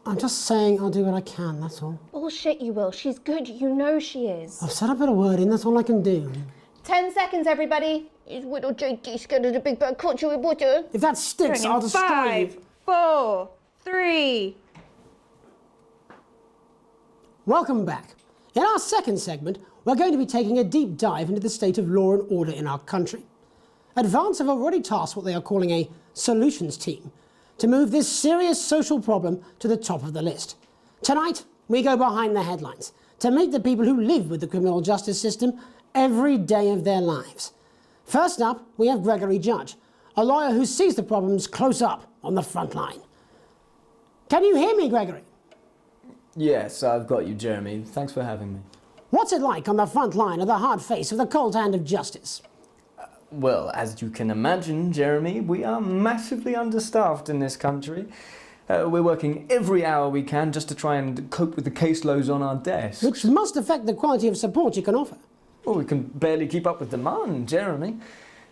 I'm just saying I'll do what I can, that's all. Bullshit you will. She's good. You know she is. I've said a bit of word in, that's all I can do. 10 seconds, everybody. Is little Jakey scared of the big bad culture with butter? If that sticks, I'll destroy you. 5, 4, 3. Welcome back. In our second segment, we're going to be taking a deep dive into the state of law and order in our country. Advance have already tasked what they are calling a solutions team to move this serious social problem to the top of the list. Tonight, we go behind the headlines to meet the people who live with the criminal justice system every day of their lives. First up, we have Gregory Judge, a lawyer who sees the problems close up on the front line. Can you hear me, Gregory? Yes, I've got you, Jeremy. Thanks for having me. What's it like on the front line of the hard face of the cold hand of justice? Well, as you can imagine, Jeremy, we are massively understaffed in this country. We're working every hour we can just to try and cope with the caseloads on our desks. Which must affect the quality of support you can offer. Well, we can barely keep up with demand, Jeremy.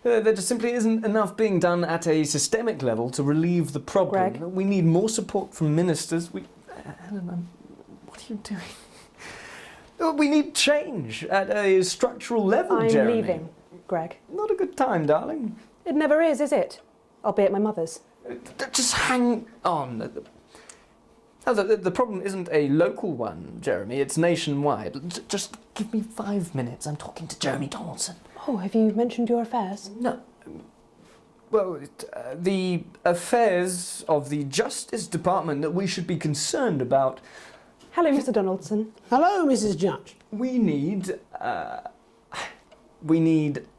There just simply isn't enough being done at a systemic level to relieve the problem. Greg? We need more support from ministers. Helen, what are you doing? We need change at a structural level, Jeremy. I'm leaving, Greg. Not a good time, darling. It never is it? I'll be at my mother's. Just hang on. The problem isn't a local one, Jeremy. It's nationwide. Just give me 5 minutes. I'm talking to Jeremy Donaldson. Oh, have you mentioned your affairs? No. Well, the affairs of the Justice Department that we should be concerned about. Hello, Mr. Donaldson. Hello, Mrs. Judge. We need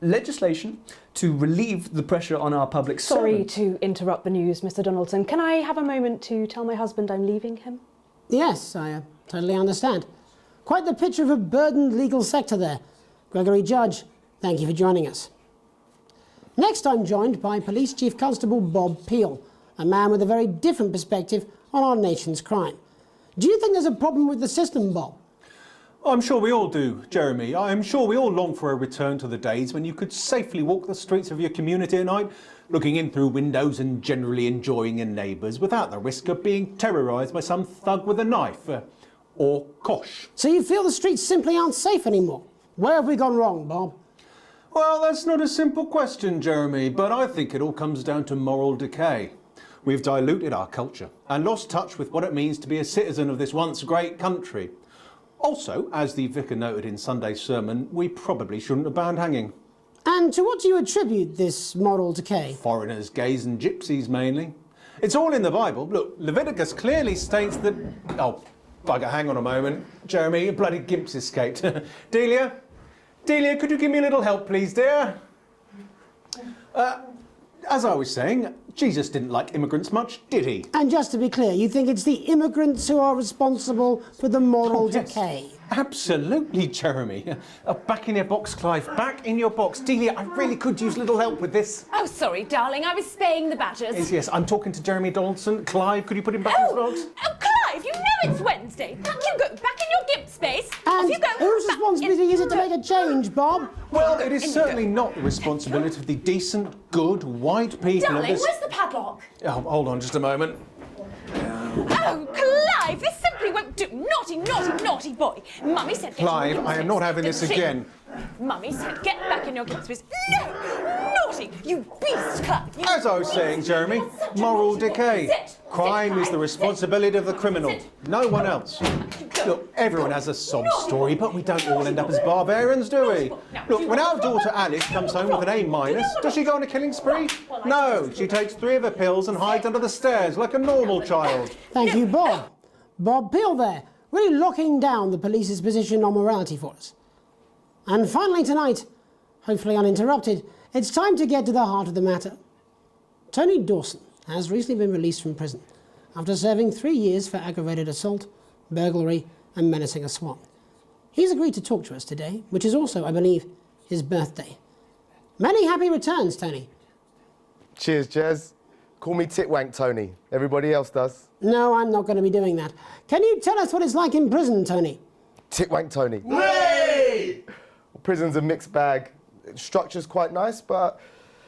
legislation to relieve the pressure on our public Sorry servants. to interrupt the news, Mr. Donaldson. Can I have a moment to tell my husband I'm leaving him? Yes, I totally understand. Quite the picture of a burdened legal sector there. Gregory Judge, thank you for joining us. Next, I'm joined by Police Chief Constable Bob Peel, a man with a very different perspective on our nation's crime. Do you think there's a problem with the system, Bob? I'm sure we all do, Jeremy. I'm sure we all long for a return to the days when you could safely walk the streets of your community at night, looking in through windows and generally enjoying your neighbours without the risk of being terrorised by some thug with a knife. Or kosh. So you feel the streets simply aren't safe anymore? Where have we gone wrong, Bob? Well, that's not a simple question, Jeremy, but I think it all comes down to moral decay. We've diluted our culture and lost touch with what it means to be a citizen of this once great country. Also, as the vicar noted in Sunday's sermon, we probably shouldn't have banned hanging. And to what do you attribute this moral decay? Foreigners, gays and gypsies mainly. It's all in the Bible. Look, Leviticus clearly states that... Oh, bugger, hang on a moment. Jeremy, your bloody gimp's escaped. Delia, could you give me a little help, please, dear? As I was saying, Jesus didn't like immigrants much, did he? And just to be clear, you think it's the immigrants who are responsible for the moral Yes. decay? Absolutely, Jeremy. Back in your box, Clive. Back in your box. Delia, I really could use a little help with this. Oh, sorry, darling. I was spaying the badgers. Yes, I'm talking to Jeremy Donaldson. Clive, could you put him back in his box? Oh, Clive, you know it's Wednesday. Back you go. Back in your gimp space. Off And you go. whose Back responsibility in- is it to make a change, Bob? Well, it is certainly not the responsibility of the decent, good, white people Darling, of this... where's the padlock? Oh, hold on just a moment. Oh, Clive, this simply won't do. Naughty, naughty, naughty boy. Mummy said... get in your Clive, gimp I am space. not having this Sit. again. Mummy said get back in your gimp space. No! Naughty! You beast, Clive! You As I was saying, Jeremy, Such a moral naughty boy. decay. Sit. Crime Sit, is the Clive. responsibility of the criminal, Sit. no one else. Look, everyone has a sob story, but we don't all end up as barbarians, do we? Look, when our daughter Alice comes home with an A-, does she go on a killing spree? No, she takes 3 of her pills and hides under the stairs like a normal child. Thank you, Bob. Bob Peel there, really locking down the police's position on morality for us. And finally tonight, hopefully uninterrupted, it's time to get to the heart of the matter. Tony Dawson has recently been released from prison after serving 3 years for aggravated assault, burglary and menacing a swan. He's agreed to talk to us today, which is also, I believe, his birthday. Many happy returns, Tony. Cheers, Jez. Call me Titwank Tony. Everybody else does. No, I'm not going to be doing that. Can you tell us what it's like in prison, Tony? Titwank Tony. Hey! Prison's a mixed bag. Structure's quite nice, but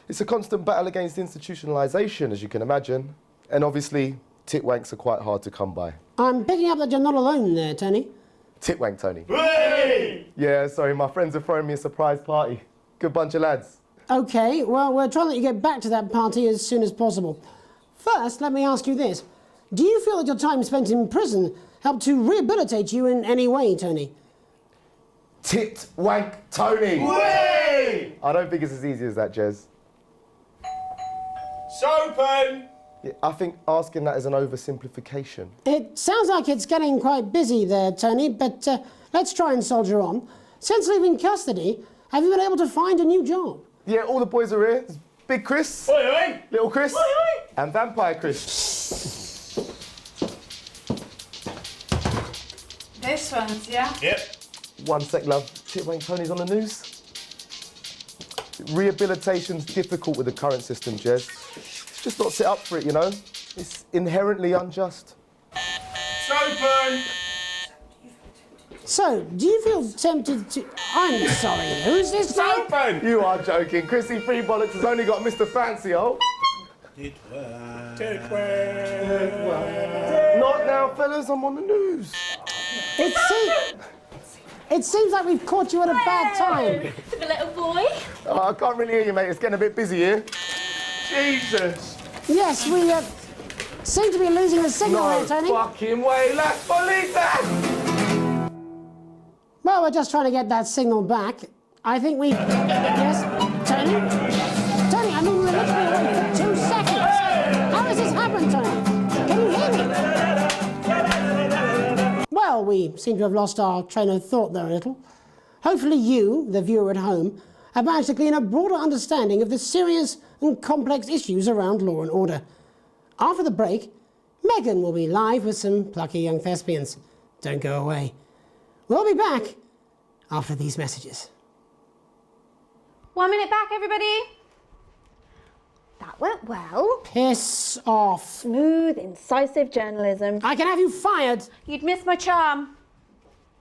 it's a constant battle against institutionalisation, as you can imagine. And obviously, titwanks are quite hard to come by. I'm picking up that you're not alone there, Tony. Titwank, Tony. Yeah, sorry, my friends are throwing me a surprise party. Good bunch of lads. Okay, well, we're trying to let you get back to that party as soon as possible. First, let me ask you this. Do you feel that your time spent in prison helped to rehabilitate you in any way, Tony? Titwank, Tony. I don't think it's as easy as that, Jez. Sopen! Yeah, I think asking that is an oversimplification. It sounds like it's getting quite busy there, Tony, but let's try and soldier on. Since leaving custody, have you been able to find a new job? Yeah, all the boys are here. There's Big Chris, Oi, oi! Little Chris, Oi, oi! and Vampire Chris. This one's, yeah? Yep. One sec, love. Titwank Tony's on the news. Rehabilitation's difficult with the current system, Jez. It's just not set up for it, you know? It's inherently unjust. Sopen! So, do you feel tempted to... I'm sorry, who's this guy? Sopen! You are joking. Chrissy Freebollocks has only got Mr. Fancy, oh. Not now, fellas. I'm on the news. It seems like we've caught you at a bad time. The little boy. Oh, I can't really hear you, mate. It's getting a bit busy here. Jesus. Yes, we seem to be losing the signal No there, Tony. fucking way. Las Bolitas! Well, we're just trying to get that signal back. I think we... Yes, Tony? Tony, I mean, we were literally away for 2 seconds. How has this happened, Tony? Can you hear me? Well, we seem to have lost our train of thought there a little. Hopefully you, the viewer at home, have managed to glean a broader understanding of the serious and complex issues around law and order. After the break, Megan will be live with some plucky young thespians. Don't go away. We'll be back after these messages. 1 minute back, everybody. That went well. Piss off. Smooth, incisive journalism. I can have you fired. You'd miss my charm.